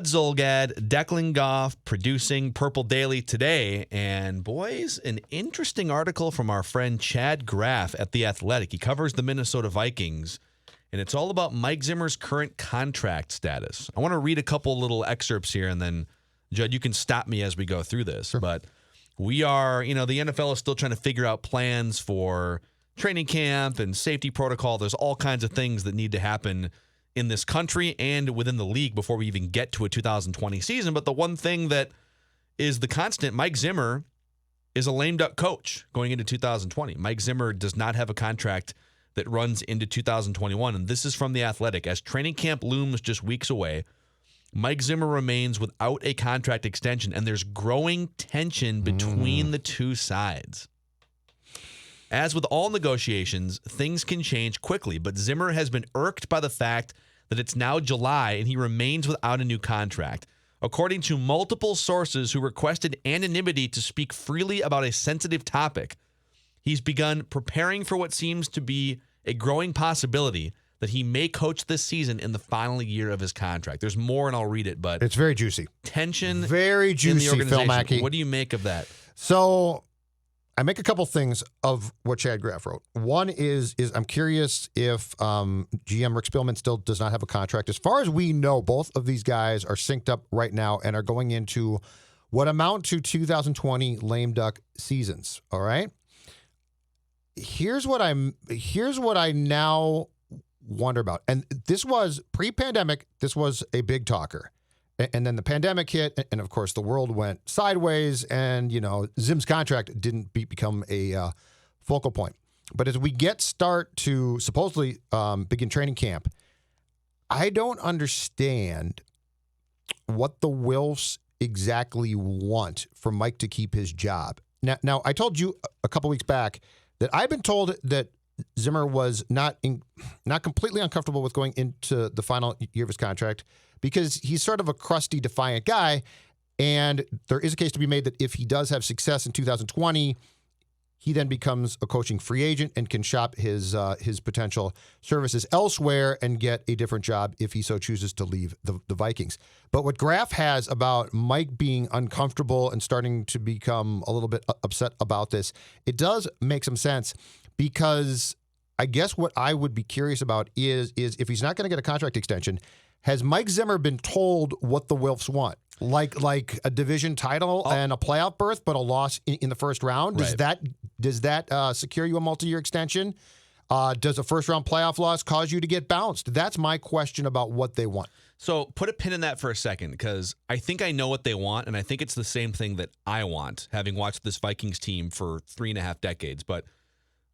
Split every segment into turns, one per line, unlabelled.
Zolgad, Declan Goff producing Purple Daily today. And boys, an interesting article from our friend Chad Graff at The Athletic. He covers the Minnesota Vikings, and it's all about Mike Zimmer's current contract status. I want to read a couple little excerpts here, and then, Judd, you can stop me as we go through this.
Sure.
But we are, the NFL is still trying to figure out plans for training camp and safety protocol. There's all kinds of things that need to happen in this country and within the league before we even get to a 2020 season. But the one thing that is the constant, Mike Zimmer is a lame duck coach going into 2020. Mike Zimmer does not have a contract that runs into 2021. And this is from The Athletic. As training camp looms just weeks away, Mike Zimmer remains without a contract extension, and there's growing tension between the two sides. As with all negotiations, things can change quickly, but Zimmer has been irked by the fact that it's now July and he remains without a new contract. According to multiple sources who requested anonymity to speak freely about a sensitive topic, he's begun preparing for what seems to be a growing possibility that he may coach this season in the final year of his contract. There's more, and I'll read it, but
it's very juicy.
Tension
very juicy,
in the organization.
Phil Mackey.
What do you make of that?
So I make a couple things of what Chad Graff wrote. One is I'm curious if GM Rick Spielman still does not have a contract. As far as we know, both of these guys are synced up right now and are going into what amount to 2020 lame duck seasons. All right. Here's what I now wonder about. And this was pre-pandemic. This was a big talker. And then the pandemic hit, and of course the world went sideways, and Zim's contract didn't become a focal point. But as we start to supposedly begin training camp, I don't understand what the Wilfs exactly want for Mike to keep his job. Now I told you a couple weeks back that I've been told that Zimmer was not completely uncomfortable with going into the final year of his contract, because he's sort of a crusty, defiant guy, and there is a case to be made that if he does have success in 2020, he then becomes a coaching free agent and can shop his potential services elsewhere and get a different job if he so chooses to leave the Vikings. But what Graff has about Mike being uncomfortable and starting to become a little bit upset about this, it does make some sense, because I guess what I would be curious about is if he's not going to get a contract extension, has Mike Zimmer been told what the Wilfs want? Like a division title and a playoff berth, but a loss in the first round? Does that secure you a multi-year extension? Does a first-round playoff loss cause you to get bounced? That's my question about what they want.
So put a pin in that for a second, because I think I know what they want, and I think it's the same thing that I want, having watched this Vikings team for 3.5 decades. But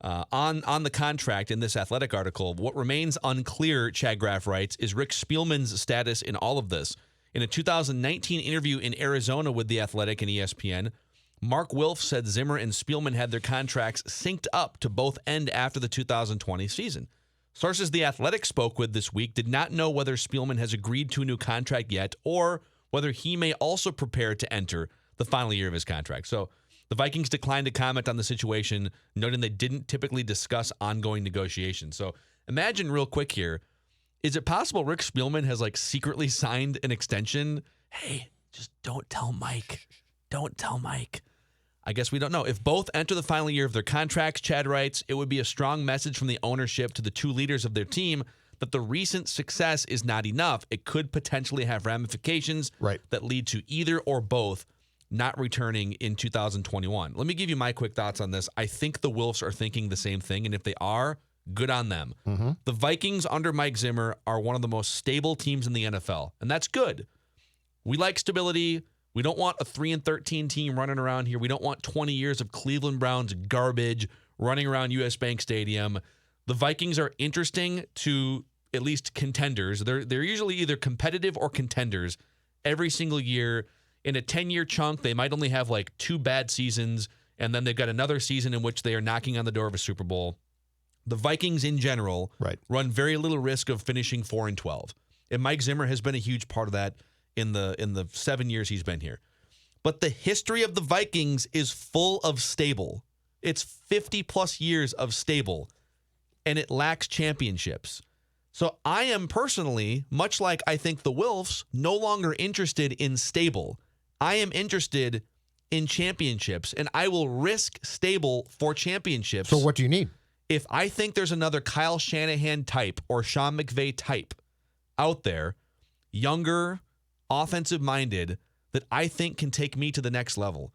on the contract in this Athletic article, what remains unclear, Chad Graff writes, is Rick Spielman's status in all of this. In a 2019 interview in Arizona with The Athletic and ESPN, Mark Wilfs said Zimmer and Spielman had their contracts synced up to both end after the 2020 season. Sources The Athletic spoke with this week did not know whether Spielman has agreed to a new contract yet, or whether he may also prepare to enter the final year of his contract. So the Vikings declined to comment on the situation, noting they didn't typically discuss ongoing negotiations. So imagine real quick here, is it possible Rick Spielman has secretly signed an extension? Hey, just don't tell Mike. Don't tell Mike. I guess we don't know. If both enter the final year of their contracts, Chad writes, it would be a strong message from the ownership to the two leaders of their team that the recent success is not enough. It could potentially have ramifications that lead to either or both not returning in 2021. Let me give you my quick thoughts on this. I think the Wilfs are thinking the same thing, and if they are, good on them. Mm-hmm. The Vikings under Mike Zimmer are one of the most stable teams in the NFL, and that's good. We like stability. We don't want a 3-13 team running around here. We don't want 20 years of Cleveland Browns garbage running around US Bank Stadium. The Vikings are interesting to at least contenders. They're usually either competitive or contenders every single year. In a 10-year chunk, they might only have 2 bad seasons, and then they've got another season in which they are knocking on the door of a Super Bowl. The Vikings in general run very little risk of finishing 4-12. And Mike Zimmer has been a huge part of that in the 7 years he's been here. But the history of the Vikings is full of stable. It's 50-plus years of stable, and it lacks championships. So I am personally, much like I think the Wilfs, no longer interested in stable. I am interested in championships, and I will risk stable for championships.
So what do you need?
If I think there's another Kyle Shanahan type or Sean McVay type out there, younger, offensive-minded, that I think can take me to the next level.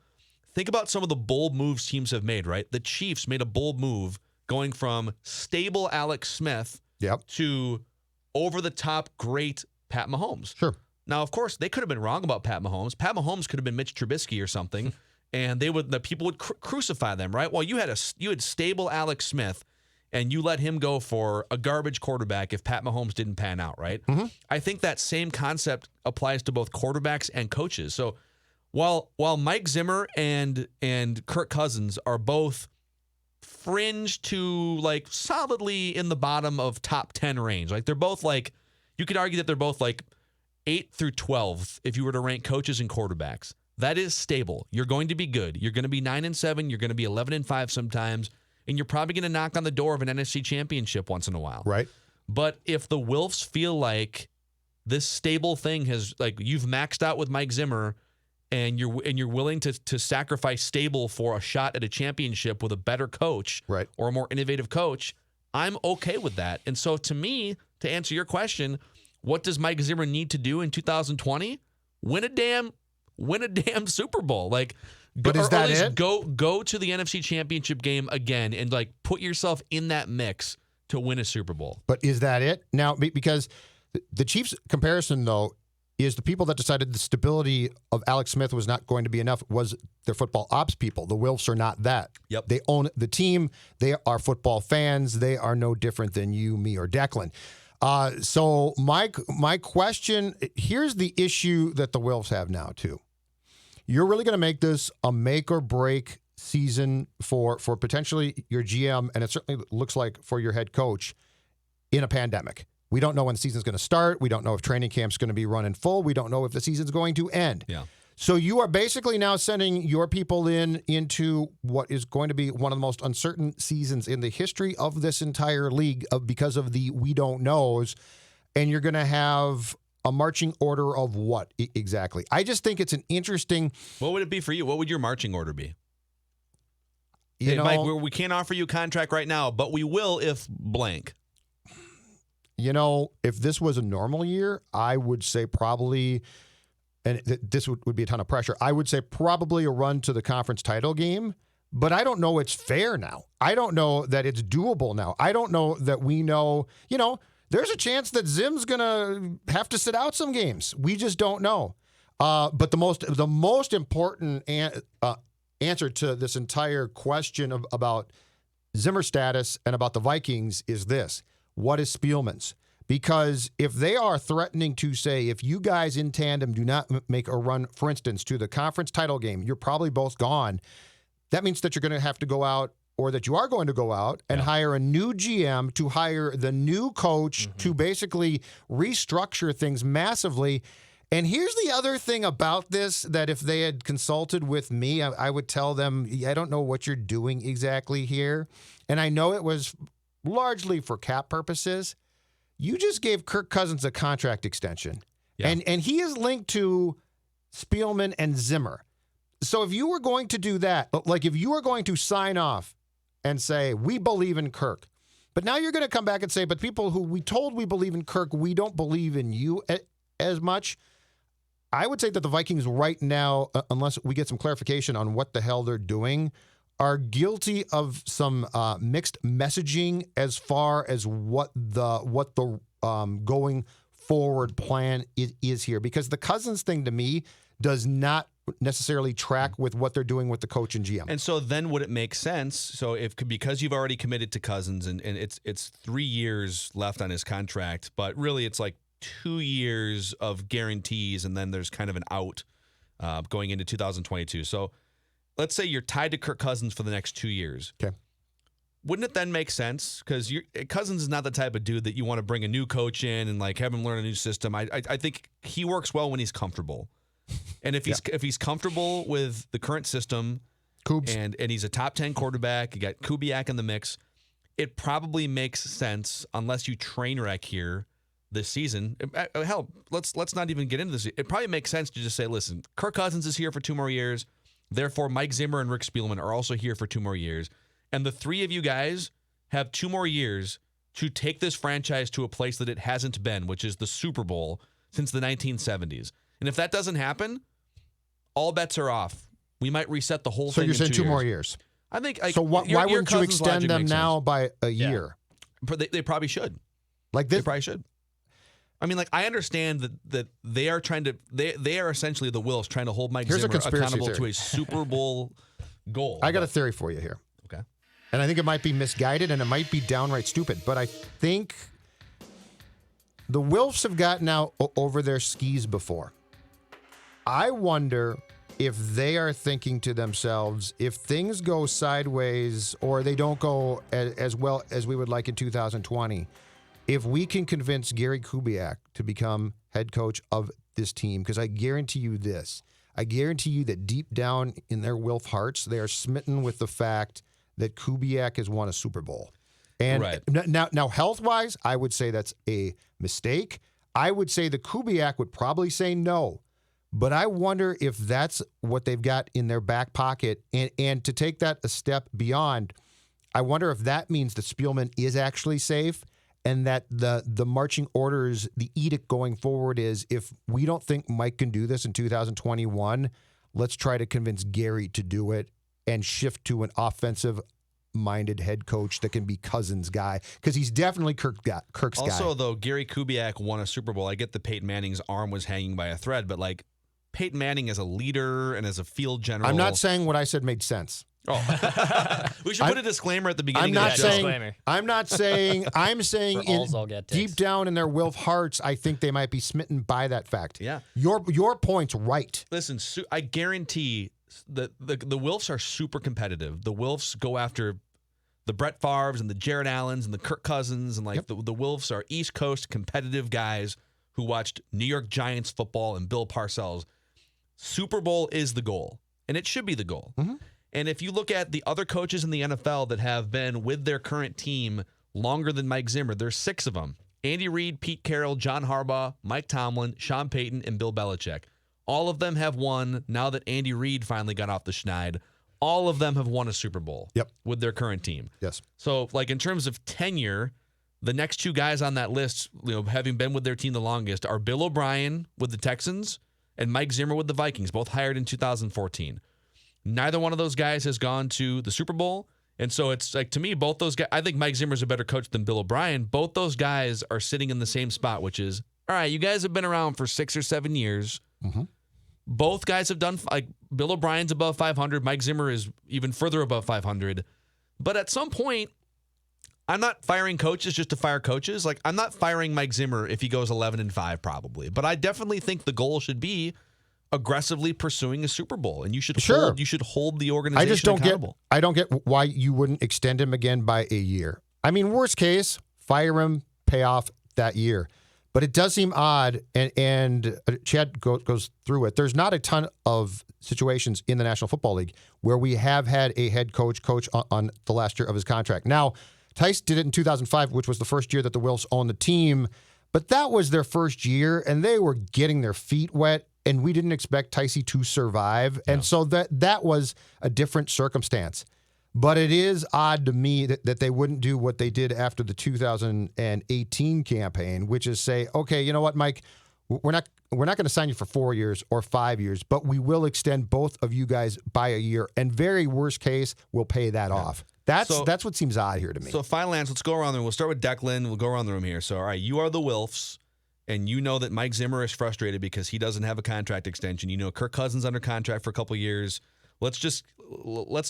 Think about some of the bold moves teams have made, right? The Chiefs made a bold move going from stable Alex Smith to over-the-top great Pat Mahomes.
Sure.
Now, of course, they could have been wrong about Pat Mahomes. Pat Mahomes could have been Mitch Trubisky or something, and the people would crucify them, right? Well, you had stable Alex Smith, and you let him go for a garbage quarterback if Pat Mahomes didn't pan out, right?
Mm-hmm.
I think that same concept applies to both quarterbacks and coaches. So while Mike Zimmer and Kirk Cousins are both fringe to like solidly in the bottom of top 10 range, like they're both like, you could argue that they're both like 8 through 12 if you were to rank coaches and quarterbacks. That is stable. You're going to be good. You're going to be 9-7. You're going to be 11-5 sometimes. And you're probably going to knock on the door of an NFC championship once in a while.
Right.
But if the Wilfs feel like this stable thing has, like, you've maxed out with Mike Zimmer and you're willing to sacrifice stable for a shot at a championship with a better coach or a more innovative coach, I'm okay with that. And so to me, to answer your question, what does Mike Zimmer need to do in 2020? Win a damn Super Bowl. Like,
but is that it?
Go to the NFC Championship game again and like put yourself in that mix to win a Super Bowl.
But is that it? Now, because the Chiefs comparison, though, is the people that decided the stability of Alex Smith was not going to be enough was their football ops people. The Wilfs are not that.
Yep.
They own the team. They are football fans. They are no different than you, me, or Declan. So my question, here's the issue that the Wilfs have now, too. You're really going to make this a make or break season for potentially your GM, and it certainly looks like for your head coach in a pandemic. We don't know when the season's going to start. We don't know if training camp's going to be running full. We don't know if the season's going to end.
Yeah.
So you are basically now sending your people into what is going to be one of the most uncertain seasons in the history of this entire league because of the we don't knows, and you're going to have a marching order of what exactly? I just think it's an interesting.
What would it be for you? What would your marching order be?
You know,
Mike, we can't offer you a contract right now, but we will if blank.
You know, if this was a normal year, I would say probably, and this would be a ton of pressure, I would say probably a run to the conference title game, but I don't know it's fair now. I don't know that it's doable now. I don't know that we know, there's a chance that Zim's going to have to sit out some games. We just don't know. But the most important answer to this entire question about Zimmer status and about the Vikings is this. What is Spielman's? Because if they are threatening to say, if you guys in tandem do not make a run, for instance, to the conference title game, you're probably both gone. That means that you're going to have to go out, or that you are going to go out and hire a new GM to hire the new coach to basically restructure things massively. And here's the other thing about this, that if they had consulted with me, I would tell them, I don't know what you're doing exactly here. And I know it was largely for cap purposes. You just gave Kirk Cousins a contract extension. Yeah. And he is linked to Spielman and Zimmer. So if you were going to do that, like if you were going to sign off and say, we believe in Kirk, but now you're going to come back and say, but people who we told we believe in Kirk, we don't believe in you as much. I would say that the Vikings right now, unless we get some clarification on what the hell they're doing, are guilty of some mixed messaging as far as what the going forward plan is here. Because the Cousins thing to me does not necessarily track with what they're doing with the coach and GM.
And so then would it make sense? So because you've already committed to Cousins and it's 3 years left on his contract, but really it's like 2 years of guarantees and then there's kind of an out going into 2022. So let's say you're tied to Kirk Cousins for the next 2 years.
Okay.
Wouldn't it then make sense? Because Cousins is not the type of dude that you want to bring a new coach in and like have him learn a new system. I think he works well when he's comfortable. And if he's comfortable with the current system,
Coobs.
and he's a top 10 quarterback, you got Kubiak in the mix, it probably makes sense, unless you train wreck here this season. Hell, let's not even get into this. It probably makes sense to just say, listen, Kirk Cousins is here for 2 more years. Therefore, Mike Zimmer and Rick Spielman are also here for 2 more years. And the 3 of you guys have 2 more years to take this franchise to a place that it hasn't been, which is the Super Bowl since the 1970s. And if that doesn't happen, all bets are off. We might reset the whole thing.
So you're saying 2 more
years.
years?
I think.
So why wouldn't you extend them now by a year?
They probably should.
Like this?
They probably should. I mean, like, I understand that they are trying to. They are essentially the Wilfs trying to hold Mike Zimmer accountable to a Super Bowl goal.
I got a theory for you here.
Okay.
And I think it might be misguided and it might be downright stupid, but I think the Wilfs have gotten out over their skis before. I wonder if they are thinking to themselves, if things go sideways or they don't go as well as we would like in 2020, if we can convince Gary Kubiak to become head coach of this team, because I guarantee you this, I guarantee you that deep down in their Wilf hearts, they are smitten with the fact that Kubiak has won a Super Bowl. And now health-wise, I would say that's a mistake. I would say the Kubiak would probably say no. But I wonder if that's what they've got in their back pocket. And to take that a step beyond, I wonder if that means that Spielman is actually safe and that the marching orders, the edict going forward is, if we don't think Mike can do this in 2021, let's try to convince Gary to do it and shift to an offensive-minded head coach that can be Cousins' guy, because he's definitely Kirk's guy.
Also, though, Gary Kubiak won a Super Bowl. I get that Peyton Manning's arm was hanging by a thread, but like Peyton Manning as a leader and as a field general.
I'm not saying what I said made sense.
Oh, we should put a disclaimer at the beginning. I'm saying in deep down in their Wilf hearts, I think they might be smitten by that fact.
Yeah, your point's right.
Listen, I guarantee that the Wilfs are super competitive. The Wilfs go after the Brett Favres and the Jared Allens and the Kirk Cousins, and like the Wilfs are East Coast competitive guys who watched New York Giants football and Bill Parcells. Super Bowl is the goal, and it should be the goal.
Mm-hmm.
And if you look at the other coaches in the NFL that have been with their current team longer than Mike Zimmer, there's 6 of them. Andy Reid, Pete Carroll, John Harbaugh, Mike Tomlin, Sean Payton, and Bill Belichick. All of them have won, now that Andy Reid finally got off the schneid, all of them have won a Super Bowl with their current team.
Yes.
So, like, in terms of tenure, the next 2 guys on that list, having been with their team the longest, are Bill O'Brien with the Texans and Mike Zimmer with the Vikings, both hired in 2014. Neither one of those guys has gone to the Super Bowl. And so it's like, to me, both those guys, I think Mike Zimmer's a better coach than Bill O'Brien. Both those guys are sitting in the same spot, which is, all right, you guys have been around for 6 or 7 years.
Mm-hmm.
Both guys have done, like, Bill O'Brien's above 500. Mike Zimmer is even further above 500. But at some point, I'm not firing coaches just to fire coaches. Like, I'm not firing Mike Zimmer if he goes 11-5 probably. But I definitely think the goal should be aggressively pursuing a Super Bowl, and you should hold the organization accountable.
I don't get why you wouldn't extend him again by a year. I mean, worst case, fire him, pay off that year. But it does seem odd, and Chad goes through it. There's not a ton of situations in the National Football League where we have had a head coach on the last year of his contract. Now, Tice did it in 2005, which was the first year that the Wilfs owned the team, but that was their first year, and they were getting their feet wet, and we didn't expect Ticey to survive. Yeah. And so that was a different circumstance. But it is odd to me that they wouldn't do what they did after the 2018 campaign, which is say, okay, you know what, Mike, we're not going to sign you for 4 years or 5 years, but we will extend both of you guys by a year, and very worst case, we'll pay that off. That's what seems odd here to me.
So final answer, let's go around the room. We'll start with Declan. We'll go around the room here. So, all right, you are the Wilfs, and you know that Mike Zimmer is frustrated because he doesn't have a contract extension. You know Kirk Cousins under contract for a couple years. Let's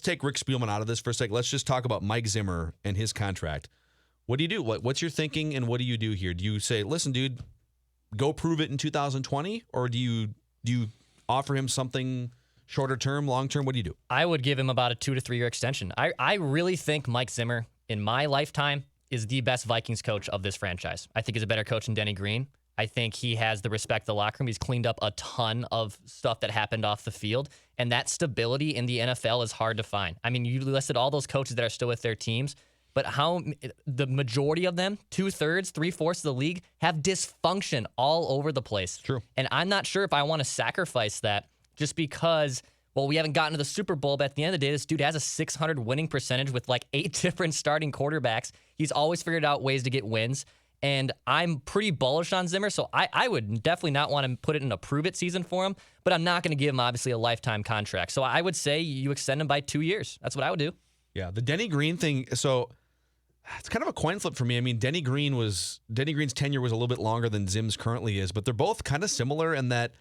take Rick Spielman out of this for a second. Let's just talk about Mike Zimmer and his contract. What do you do? What's your thinking, and what do you do here? Do you say, listen, dude, go prove it in 2020, or do you offer him something shorter term, long term? What do you do?
I would give him about a 2 to 3 year extension. I really think Mike Zimmer, in my lifetime, is the best Vikings coach of this franchise. I think he's a better coach than Denny Green. I think he has the respect of the locker room. He's cleaned up a ton of stuff that happened off the field, and that stability in the NFL is hard to find. I mean, you listed all those coaches that are still with their teams. but the majority of them, 2/3, 3/4 of the league, have dysfunction all over the place.
True.
And I'm not sure if I want to sacrifice that just because, well, we haven't gotten to the Super Bowl, but at the end of the day, this dude has a 600 winning percentage with like 8 different starting quarterbacks. He's always figured out ways to get wins. And I'm pretty bullish on Zimmer, so I would definitely not want to put it in a prove-it season for him, but I'm not going to give him, obviously, a lifetime contract. So I would say you extend him by 2 years. That's what I would do.
Yeah, the Denny Green thing, so it's kind of a coin flip for me. I mean, Denny Green's tenure was a little bit longer than Zim's currently is, but they're both kind of similar in that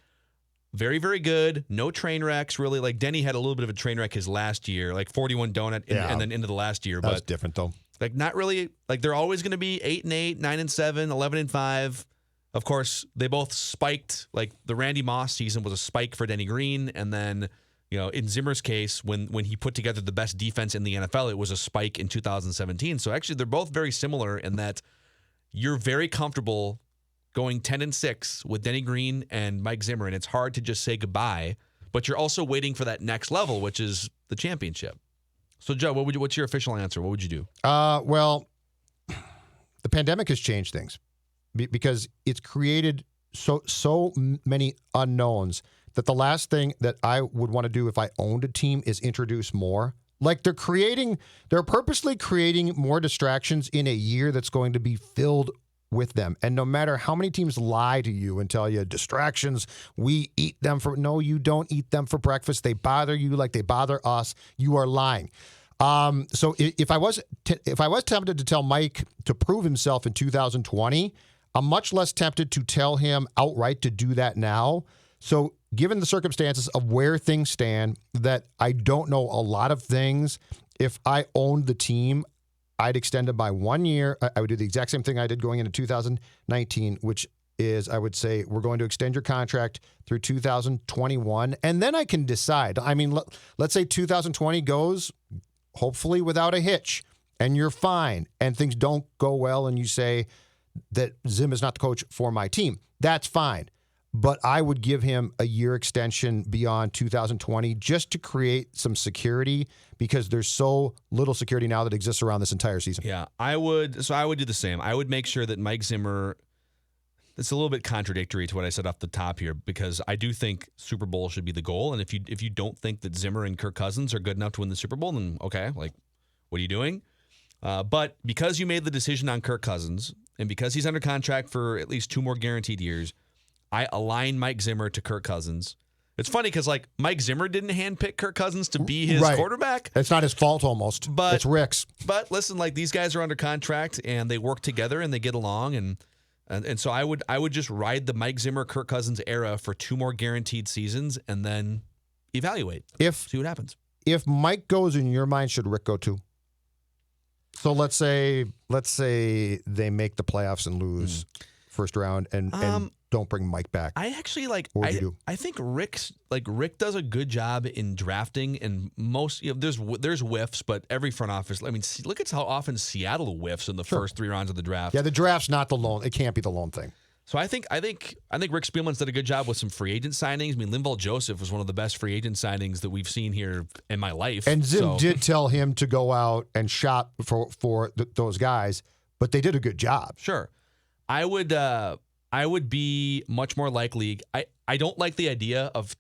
very, very good, no train wrecks, really. Like, Denny had a little bit of a train wreck his last year, like 41 donut, and then into the last year.
That's different, though.
Like, not really, like, they're always going to be 8-8, 9-7, 11-5. Of course, they both spiked. Like, the Randy Moss season was a spike for Denny Green. And then, in Zimmer's case, when he put together the best defense in the NFL, it was a spike in 2017. So, actually, they're both very similar in that you're very comfortable going 10-6 with Denny Green and Mike Zimmer. And it's hard to just say goodbye. But you're also waiting for that next level, which is the championship. So, Joe, what's your official answer? What would you do?
Well, the pandemic has changed things because it's created so many unknowns that the last thing that I would want to do if I owned a team is introduce more. Like they're purposely creating more distractions in a year that's going to be filled with them. And no matter how many teams lie to you and tell you distractions, we eat them no, you don't eat them for breakfast. They bother you like they bother us. You are lying. So if I was tempted to tell Mike to prove himself in 2020, I'm much less tempted to tell him outright to do that now. So given the circumstances of where things stand, that I don't know a lot of things, if I owned the team, I'd extend it by 1 year. I would do the exact same thing I did going into 2019, which is I would say we're going to extend your contract through 2021, and then I can decide. I mean, let's say 2020 goes hopefully without a hitch, and you're fine, and things don't go well, and you say that Zim is not the coach for my team. That's fine. But I would give him a year extension beyond 2020 just to create some security because there's so little security now that exists around this entire season.
Yeah, I would do the same. I would make sure that Mike Zimmer, it's a little bit contradictory to what I said off the top here because I do think Super Bowl should be the goal. And if you don't think that Zimmer and Kirk Cousins are good enough to win the Super Bowl, then okay, like, what are you doing? But because you made the decision on Kirk Cousins and because he's under contract for at least 2 more guaranteed years, I align Mike Zimmer to Kirk Cousins. It's funny because, like, Mike Zimmer didn't handpick Kirk Cousins to be his quarterback.
It's not his fault almost. But it's Rick's.
But listen, like, these guys are under contract and they work together and they get along. And so I would just ride the Mike Zimmer, Kirk Cousins era for 2 more guaranteed seasons and then evaluate. See what happens.
If Mike goes, in your mind, should Rick go too? So let's say they make the playoffs and lose first round and don't bring Mike back.
I actually like.
What would you do?
I think Rick does a good job in drafting, and most there's whiffs, but every front office. I mean, look at how often Seattle whiffs in the first 3 rounds of the draft.
Yeah, the draft's not the lone. It can't be the lone thing.
So I think Rick Spielman's did a good job with some free agent signings. I mean, Linval Joseph was one of the best free agent signings that we've seen here in my life.
And Zim did tell him to go out and shop for those guys, but they did a good job.
Sure, I would be much more likely. I don't like the idea of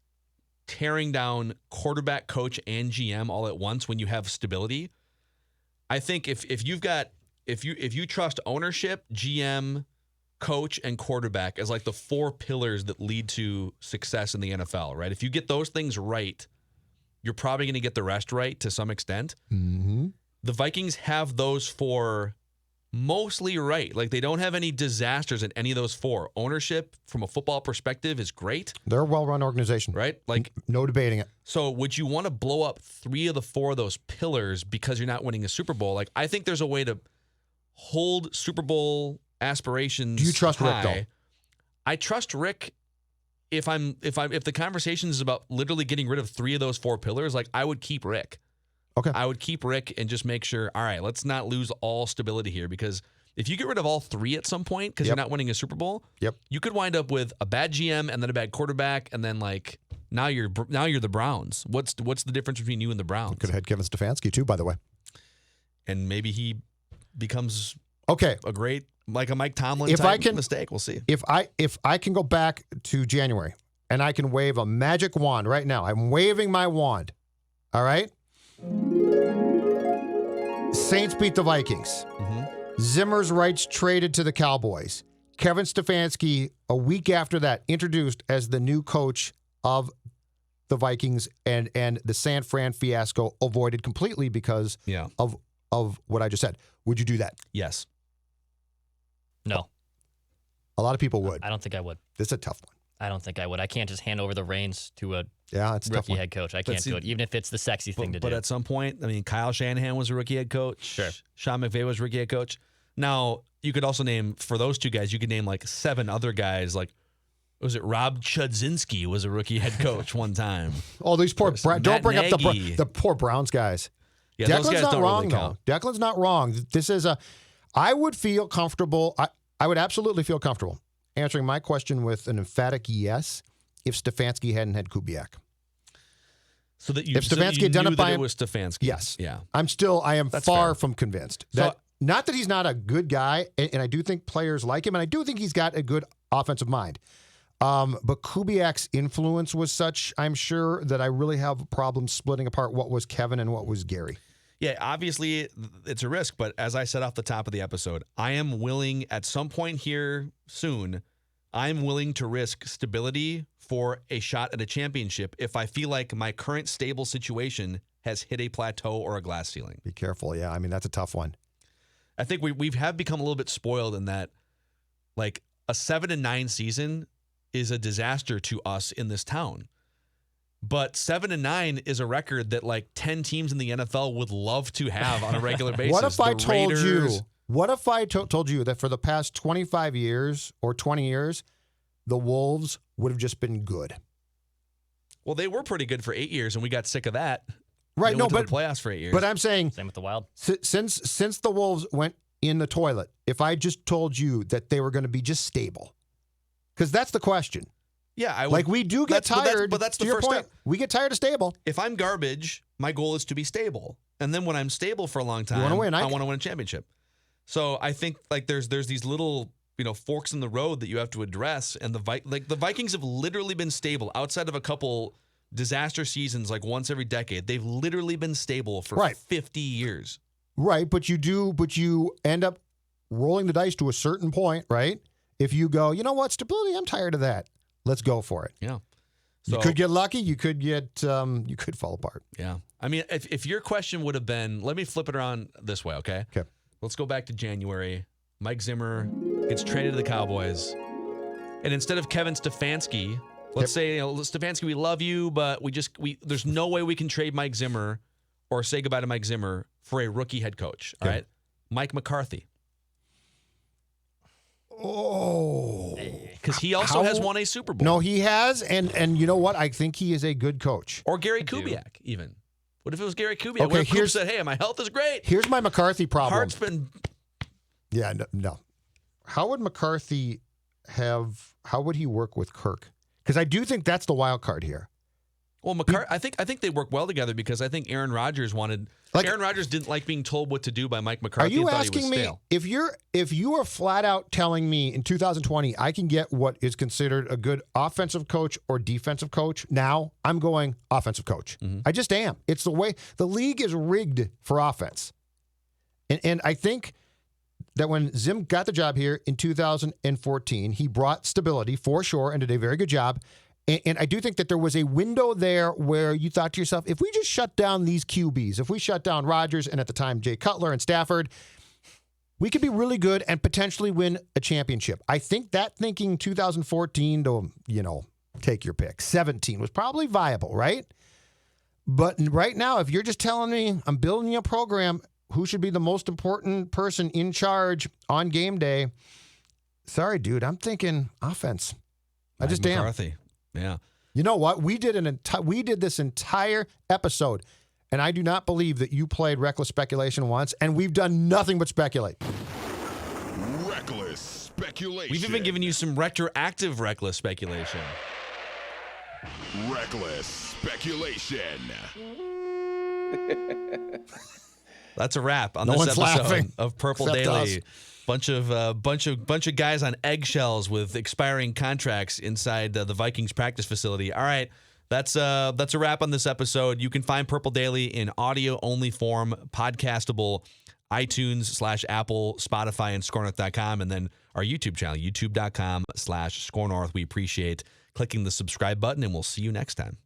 tearing down quarterback, coach, and GM all at once when you have stability. I think if you trust ownership, GM, coach, and quarterback as like the 4 pillars that lead to success in the NFL, right? If you get those things right, you're probably going to get the rest right to some extent.
Mm-hmm.
The Vikings have those 4 mostly right. Like, they don't have any disasters in any of those 4. Ownership, from a football perspective, is great.
They're a well-run organization.
Right? Like,
no debating it.
So would you want to blow up 3 of the 4 of those pillars because you're not winning a Super Bowl? Like, I think there's a way to hold Super Bowl aspirations.
Do you trust
high.
Rick, though?
I trust Rick if the conversation is about literally getting rid of 3 of those 4 pillars. Like, I would keep Rick.
Okay.
I would keep Rick and just make sure, all right, let's not lose all stability here, because if you get rid of all 3 at some point because you're not winning a Super Bowl, you could wind up with a bad GM and then a bad quarterback, and then like now you're the Browns. What's the difference between you and the Browns?
Could have had Kevin Stefanski too, by the way.
And maybe he becomes
Okay.
a great, like a Mike Tomlin
If
type
I can-
mistake. We'll see.
If I can go back to January and I can wave a magic wand right now, I'm waving my wand. All right? Saints beat the Vikings. Zimmers rights traded to the Cowboys. Kevin Stefanski, a week after that, introduced as the new coach of the Vikings, and the San Fran fiasco avoided completely because of what I just said. Would you do that?
Yes.
No.
A lot of people would.
I don't think I would.
This is a tough one.
I don't think I would. I can't just hand over the reins to a
Yeah, it's a tough
rookie
one.
head coach. I can't do it, even if it's the sexy thing to do.
But at some point, I mean, Kyle Shanahan was a rookie head coach.
Sure.
Sean McVay was a rookie head coach. Now, you could also name, for those two guys, you could name like 7 other guys. Like, was it Rob Chudzinski was a rookie head coach one time?
Oh, these poor
Matt
don't bring up
Nagy.
the poor Browns guys.
Yeah, those
Declan's
guys
not
don't
wrong
really count.
though. Declan's not wrong. This is I would feel comfortable. I would absolutely feel comfortable answering my question with an emphatic yes if Stefanski hadn't had Kubiak.
So that you,
If
so that
Stefanski
you
had done
knew
it by
that it
him-
was Stefanski.
Yes.
Yeah.
I am
That's
far
fair.
from convinced
So-
that not that he's not a good guy, and I do think players like him, and I do think he's got a good offensive mind. But Kubiak's influence was such, I'm sure, that I really have a problem splitting apart what was Kevin and what was Gary.
Yeah, obviously it's a risk, but as I said off the top of the episode, I am willing at some point here soon, I'm willing to risk stability for a shot at a championship if I feel like my current stable situation has hit a plateau or a glass ceiling.
Be careful. Yeah, I mean, that's a tough one.
I think we have become a little bit spoiled in that, like, a 7-9 season is a disaster to us in this town. But 7-9 is a record that like 10 teams in the NFL would love to have on a regular basis.
What if I
The
told
Raiders-
you? What if I told you that for the past 25 years or 20 years, the Wolves would have just been good?
Well, they were pretty good for 8 years, and we got sick of that.
Right?
They
No,
went to
but
the playoffs for 8 years.
but I'm saying
Same with the Wild.
since the Wolves went in the toilet, if I just told you that they were going to be just stable, because that's the question.
yeah, I would,
Like we do get tired.
But that's
to
the
your
first
point.
step.
We get tired of stable.
If I'm garbage, my goal is to be stable, and then when I'm stable for a long time,
wanna win.
I want to win a championship. So I think like there's these little forks in the road that you have to address, and the Vikings have literally been stable outside of a couple disaster seasons, like once every decade. They've literally been stable for
Right.
50 years.
Right, but you end up rolling the dice to a certain point, right? If you go, you know what, stability, I'm tired of that. Let's go for it.
Yeah.
You
So-
could get lucky. You could fall apart.
Yeah. I mean, if your question would have been, let me flip it around this way, okay?
Okay.
Let's go back to January. Mike Zimmer gets traded to the Cowboys. And instead of Kevin Stefanski, let's say, Stefanski, we love you, but there's no way we can trade Mike Zimmer or say goodbye to Mike Zimmer for a rookie head coach, all right? Mike McCarthy.
Oh.
Because he also has won a Super Bowl.
No, he has, and you know what? I think he is a good coach.
Or Gary Kubiak, even. What if it was Gary Kubiak?
Okay,
What if Kubiak
here's-
said, hey, my health is great.
Here's my McCarthy problem.
Heart's been...
Yeah, no. How would McCarthy how would he work with Kirk? Because I do think that's the wild card here.
Well, I think they work well together because I think Aaron Rodgers didn't like being told what to do by Mike
Are
McCarthy.
you
and thought
asking
he was
me
stale.
if you are flat out telling me in 2020 I can get what is considered a good offensive coach or defensive coach? Now I'm going offensive coach. I just am. It's the way the league is rigged for offense, and I think that when Zim got the job here in 2014, he brought stability for sure and did a very good job. And I do think that there was a window there where you thought to yourself, if we just shut down these QBs, if we shut down Rodgers and at the time Jay Cutler and Stafford, we could be really good and potentially win a championship. I think that thinking 2014 to, take your pick, 17 was probably viable, right? But right now, if you're just telling me I'm building a program, who should be the most important person in charge on game day? Sorry, dude, I'm thinking offense. I
Mike
just am.
McCarthy. Yeah.
You know what? We did this entire episode, and I do not believe that you played reckless speculation once, and we've done nothing but speculate.
Reckless speculation.
We've even given you some retroactive reckless speculation.
Reckless speculation.
That's a wrap on
No
this
one's
episode
laughing,
of Purple
except
Daily.
us.
Bunch of guys on eggshells with expiring contracts inside the Vikings practice facility. All right, that's a wrap on this episode. You can find Purple Daily in audio only form, podcastable, iTunes / Apple, Spotify, and ScoreNorth.com, and then our YouTube channel, youtube.com / ScoreNorth. We appreciate clicking the subscribe button, and we'll see you next time.